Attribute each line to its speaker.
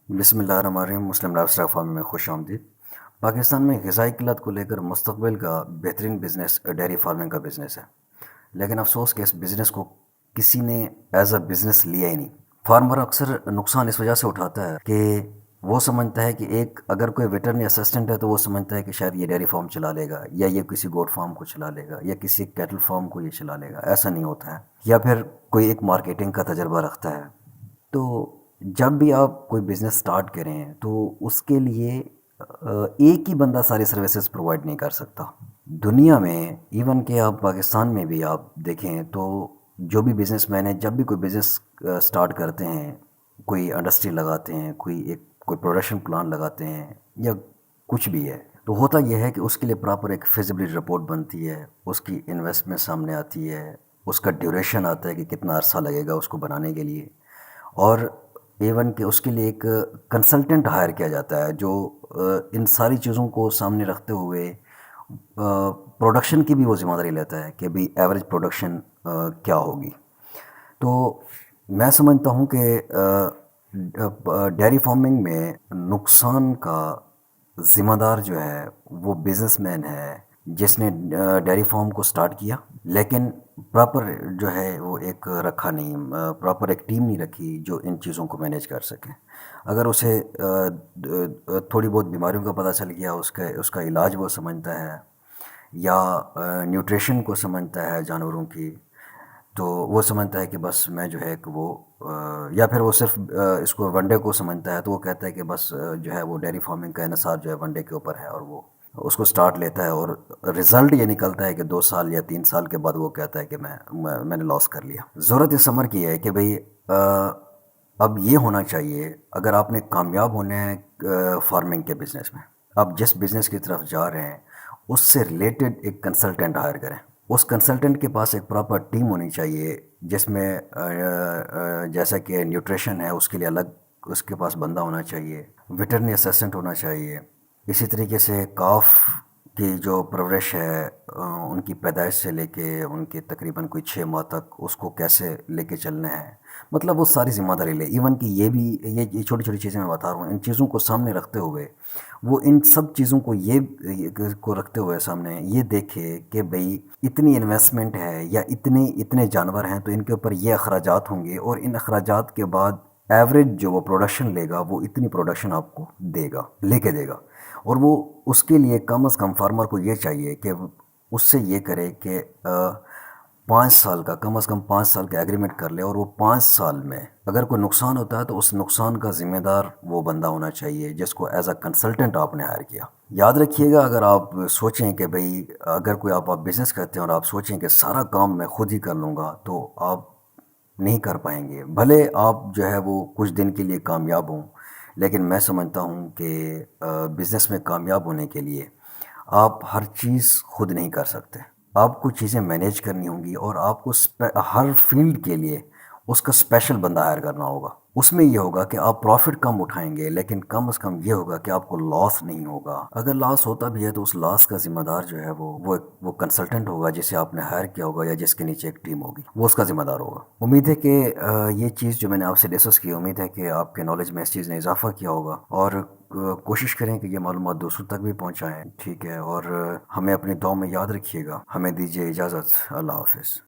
Speaker 1: بسم اللہ الرحمن الرحیم۔ مسلم لائف اسٹائل فارمنگ میں خوش آمدید۔ پاکستان میں غذائی قلت کو لے کر مستقبل کا بہترین بزنس ڈیری فارمنگ کا بزنس ہے، لیکن افسوس کہ اس بزنس کو کسی نے ایز اے بزنس لیا ہی نہیں۔ فارمر اکثر نقصان اس وجہ سے اٹھاتا ہے کہ وہ سمجھتا ہے کہ اگر کوئی ویٹرنری اسسٹنٹ ہے تو وہ سمجھتا ہے کہ شاید یہ ڈیری فارم چلا لے گا، یا یہ کسی گوٹ فارم کو چلا لے گا، یا کسی کیٹل فارم کو یہ چلا لے گا۔ ایسا نہیں ہوتا ہے۔ یا پھر کوئی ایک مارکیٹنگ کا تجربہ رکھتا ہے۔ تو جب بھی آپ کوئی بزنس سٹارٹ کریں تو اس کے لیے ایک ہی بندہ ساری سروسز پرووائڈ نہیں کر سکتا۔ دنیا میں ایون کہ آپ پاکستان میں بھی آپ دیکھیں تو جو بھی بزنس مین ہیں، جب بھی کوئی بزنس سٹارٹ کرتے ہیں، کوئی انڈسٹری لگاتے ہیں، کوئی پروڈکشن پلان لگاتے ہیں، یا کچھ بھی ہے، تو ہوتا یہ ہے کہ اس کے لیے پراپر ایک فیزیبلٹی رپورٹ بنتی ہے، اس کی انویسٹمنٹ سامنے آتی ہے، اس کا ڈیوریشن آتا ہے کہ کتنا عرصہ لگے گا اس کو بنانے کے لیے، اور ایون کہ اس کے لیے ایک کنسلٹنٹ ہائر کیا جاتا ہے جو ان ساری چیزوں کو سامنے رکھتے ہوئے پروڈکشن کی بھی وہ ذمہ داری لیتا ہے کہ بھی ایوریج پروڈکشن کیا ہوگی۔ تو میں سمجھتا ہوں کہ ڈیری فارمنگ میں نقصان کا ذمہ دار جو ہے وہ بزنس مین ہے جس نے ڈیری فارم کو سٹارٹ کیا، لیکن پراپر جو ہے وہ ایک رکھا نہیں، پراپر ایک ٹیم نہیں رکھی جو ان چیزوں کو مینیج کر سکے۔ اگر اسے تھوڑی بہت بیماریوں کا پتہ چل گیا، اس کا علاج وہ سمجھتا ہے، یا نیوٹریشن کو سمجھتا ہے جانوروں کی، تو وہ سمجھتا ہے کہ بس میں جو ہے کہ وہ یا پھر وہ صرف اس کو ون ڈے کو سمجھتا ہے، تو وہ کہتا ہے کہ بس جو ہے وہ ڈیری فارمنگ کا انحصار جو ہے ون ڈے کے اوپر ہے، اور وہ اس کو سٹارٹ لیتا ہے، اور رزلٹ یہ نکلتا ہے کہ 2 سال یا 3 سال کے بعد وہ کہتا ہے کہ میں نے لاس کر لیا۔ ضرورت اس عمر کی ہے کہ بھئی اب یہ ہونا چاہیے، اگر آپ نے کامیاب ہونے ہیں فارمنگ کے بزنس میں، آپ جس بزنس کی طرف جا رہے ہیں اس سے ریلیٹڈ ایک کنسلٹنٹ ہائر کریں۔ اس کنسلٹنٹ کے پاس ایک پراپر ٹیم ہونی چاہیے، جس میں جیسا کہ نیوٹریشن ہے اس کے لیے الگ اس کے پاس بندہ ہونا چاہیے، ویٹرنری اسسٹنٹ ہونا چاہیے۔ اسی طریقے سے کاف کی جو پرورش ہے، ان کی پیدائش سے لے کے ان کے تقریباً کوئی 6 ماہ تک اس کو کیسے لے کے چلنا ہے، مطلب وہ ساری ذمہ داری لے۔ ایون کہ یہ چھوٹی چھوٹی چیزیں میں بتا رہا ہوں، ان چیزوں کو سامنے رکھتے ہوئے وہ ان سب چیزوں کو کو رکھتے ہوئے سامنے یہ دیکھے کہ بھئی اتنی انویسٹمنٹ ہے یا اتنے جانور ہیں تو ان کے اوپر یہ اخراجات ہوں گے، اور ان اخراجات کے بعد ایوریج جو وہ پروڈکشن لے گا وہ اتنی پروڈکشن آپ کو لے کے دے گا۔ اور وہ اس کے لیے کم از کم فارمر کو یہ چاہیے کہ اس سے یہ کرے کہ 5 سال کا کم از کم 5 سال کا ایگریمنٹ کر لے، اور وہ 5 سال میں اگر کوئی نقصان ہوتا ہے تو اس نقصان کا ذمہ دار وہ بندہ ہونا چاہیے جس کو ایز اے کنسلٹنٹ آپ نے ہائر کیا۔ یاد رکھیے گا، اگر آپ سوچیں کہ بھئی اگر کوئی آپ بزنس کرتے ہیں اور آپ سوچیں کہ سارا کام میں خود ہی کر لوں گا، تو آپ نہیں کر پائیں گے۔ بھلے آپ جو ہے وہ کچھ دن کے لیے کامیاب ہوں، لیکن میں سمجھتا ہوں کہ بزنس میں کامیاب ہونے کے لیے آپ ہر چیز خود نہیں کر سکتے۔ آپ کو چیزیں مینیج کرنی ہوں گی، اور آپ کو ہر فیلڈ کے لیے اس کا اسپیشل بندہ ہائر کرنا ہوگا۔ اس میں یہ ہوگا کہ آپ پروفٹ کم اٹھائیں گے، لیکن کم از کم یہ ہوگا کہ آپ کو لاس نہیں ہوگا۔ اگر لاس ہوتا بھی ہے تو اس لاس کا ذمہ دار جو ہے وہ کنسلٹنٹ ہوگا جسے آپ نے ہائر کیا ہوگا، یا جس کے نیچے ایک ٹیم ہوگی، وہ اس کا ذمہ دار ہوگا۔ امید ہے کہ یہ چیز جو میں نے آپ سے ڈسکس کی، امید ہے کہ آپ کے نالج میں اس چیز نے اضافہ کیا ہوگا، اور کوشش کریں کہ یہ معلومات دوسروں تک بھی پہنچائیں، ٹھیک ہے؟ اور ہمیں اپنی دعاؤں میں یاد رکھیے گا۔ ہمیں دیجیے اجازت۔ اللہ حافظ۔